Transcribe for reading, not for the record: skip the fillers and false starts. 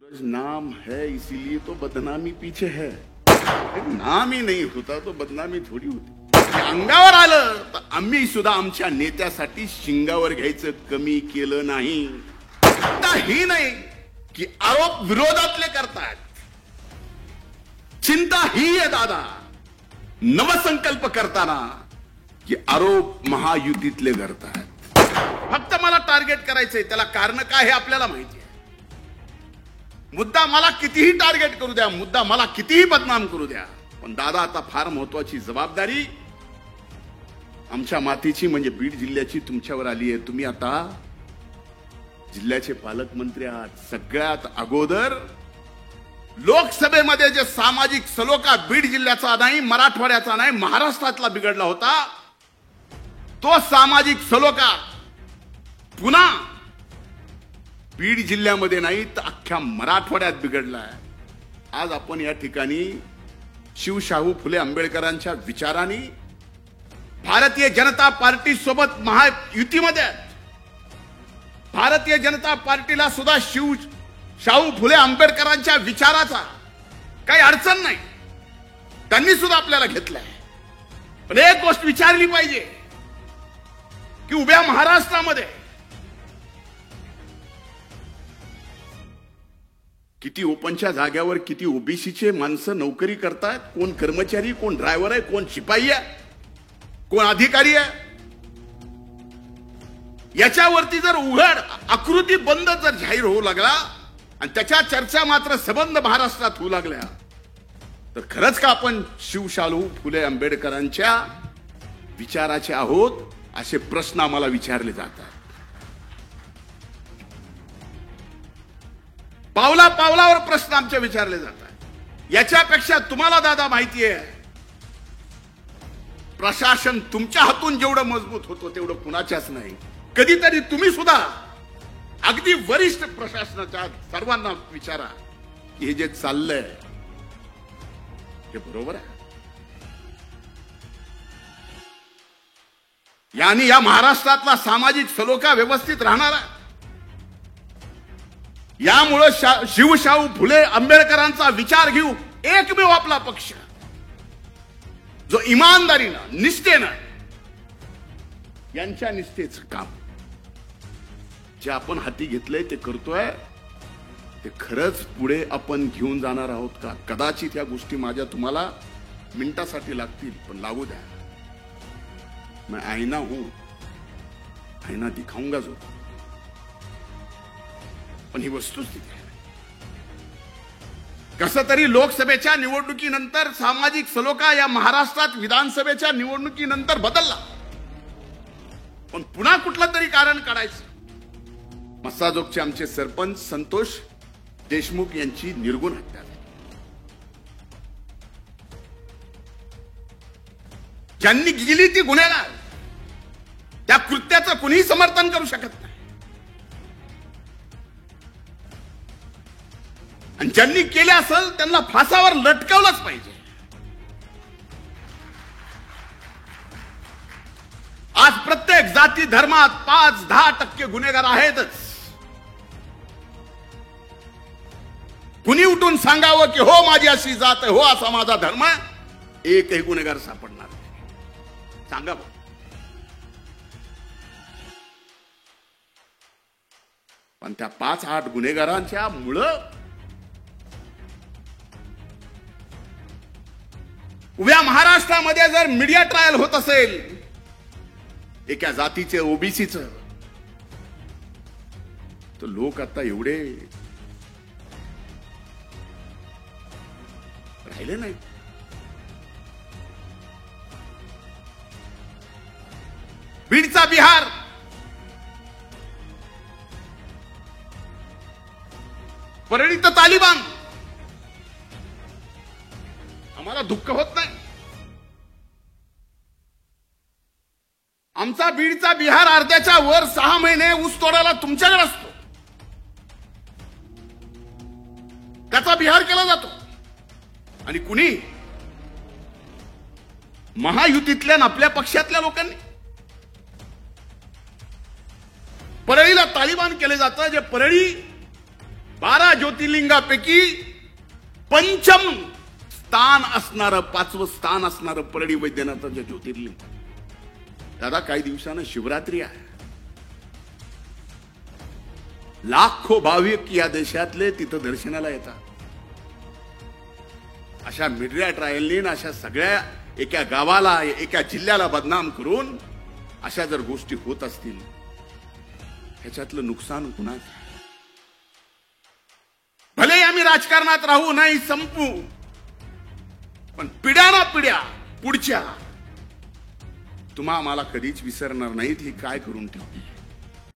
नाम है इसीलिए तो बदनामी पीछे है. नाम ही नाही होता तो बदनामी थोडी होती. अंगावर आलं तर आम्ही सुद्धा आमच्या नेत्यासाठी शिंगावर घ्यायचं कमी केलं नाही. ही नाही की आरोप विरोधातले करतात. चिंता ही आहे दादा नवसंकल्प करताना की आरोप महायुतीतले करतात. फक्त मला टार्गेट करायचंय. त्याला कारण काय हे आपल्याला माहिती आहे. मुद्दा मला कितीही टार्गेट करू द्या, मुद्दा मला कितीही बदनाम करू द्या, पण दादा आता फार महत्वाची जबाबदारी आमच्या मातीची म्हणजे बीड जिल्ह्याची तुमच्यावर आली आहे. तुम्ही आता जिल्ह्याचे पालकमंत्री आहात. सगळ्यात अगोदर लोकसभेमध्ये जे सामाजिक सलोखा बीड जिल्ह्याचा नाही, मराठवाड्याचा नाही, महाराष्ट्रातला बिघडला होता, तो सामाजिक सलोखा पुन्हा बीड जिल्ह्यामध्ये नाही तर अख्ख्या मराठवाड्यात बिघडलाय. आज आपण या ठिकाणी शिवशाहू फुले आंबेडकरांच्या विचारांनी भारतीय जनता पार्टी सोबत महायुतीमध्ये भारतीय जनता पार्टीला सुद्धा शाहू फुले आंबेडकरांच्या विचाराचा काही अडचण नाही. त्यांनी सुद्धा आपल्याला घेतलंय. पण एक गोष्ट विचारली पाहिजे की उभ्या महाराष्ट्रामध्ये किती ओपनच्या जाग्यावर किती ओबीसीचे माणसं नोकरी करतात. कोण कर्मचारी, कोण ड्रायव्हर आहे, कोण शिपाई आहे, कोण अधिकारी आहे. याच्यावरती जर उघड आकृती बंद जर जाहीर होऊ लागला आणि त्याच्या चर्चा मात्र सबंध महाराष्ट्रात होऊ लागल्या तर खरंच का आपण शिवशाहू फुले आंबेडकरांच्या विचाराचे आहोत असे प्रश्न आम्हाला विचारले जातात. पावला पावलावर प्रश्न आमचे विचारले जातात. याच्यापेक्षा तुम्हाला दादा माहिती आहे प्रशासन तुमच्या हातून जेवढं मजबूत होतो तेवढं कुणाच्याच नाही. कधीतरी तुम्ही सुद्धा अगदी वरिष्ठ प्रशासनाच्या सर्वांना विचारा की हे जे चाललंय हे बरोबर आहे. यानी या महाराष्ट्रातला सामाजिक सलोखा व्यवस्थित राहणार आहे. यामुळे शिवशाहू फुले आंबेडकरांचा विचार घेऊ एकमेव आपला पक्ष जो इमानदारीनं निष्ठेनं यांच्या निष्ठेचं काम जे आपण हाती घेतलंय ते करतोय ते खरंच पुढे आपण घेऊन जाणार आहोत का. कदाचित या गोष्टी माझ्या तुम्हाला मिनिटासाठी लागतील पण लागू द्या. मैं आईना हूं, आईना दिखाऊंगा जो, पण ही वस्तुस्थिती आहे. कसं तरी लोकसभेच्या निवडणुकीनंतर सामाजिक सलोखा या महाराष्ट्रात विधानसभेच्या निवडणुकीनंतर बदलला. पण पुन्हा कुठलं तरी कारण काढायचं. मस्साजोगचे आमचे सरपंच संतोष देशमुख यांची निर्गुण हत्या झाली. ज्यांनी गेली ती गुन्हेगार, त्या कृत्याचं कुणीही समर्थन करू शकत नाही. आणि ज्यांनी केले असेल त्यांना फासावर लटकवलंच पाहिजे. आज प्रत्येक जाती धर्मात 5-10% गुन्हेगार आहेतच. कुणी उठून सांगावं की हो माझी अशी जात आहे, हो असा माझा धर्म आहे, एकही गुन्हेगार सापडणार नाही. सांगा बघ. पण त्या 5-8 गुन्हेगारांच्या मुळे उभ्या महाराष्ट्रामध्ये जर मीडिया ट्रायल होत असेल एका जातीचे ओबीसीचं तर लोक आता एवढे राहिले नाही. बीडचा बिहार, परळीत तालिबान, आम्हाला दुःख होत नाही. आमचा बीडचा बिहार अर्ध्याच्या वर 6 महिने ऊस तोडायला तुमच्याकडे असतो. त्याचा बिहार केला जातो आणि कुणी महायुतीतल्या आपल्या पक्षातल्या लोकांनी परळीला तालिबान केले जातं. जे परळी 12 ज्योतिर्लिंगापैकी पंचम स्थान असणारं, 5वं स्थान असणारं परळी वैद्यनाथाचं ज्योतिर्लिंग. दादा, काही दिवसानं शिवरात्री आहे. लाखो भाविक या देशातले तिथं दर्शनाला येतात. अशा मीडिया ट्रायलनी, अशा सगळ्या एका गावाला, एका जिल्ह्याला बदनाम करून अशा जर गोष्टी होत असतील, ह्याच्यातलं नुकसान कुणाचं? भले आम्ही राजकारणात राहू, नाही संपू, पण पिढ्या ना पिढ्या पुढच्या तुम्हा आम्हाला कधीच विसरणार नाहीत. ही काय करून ठेवली.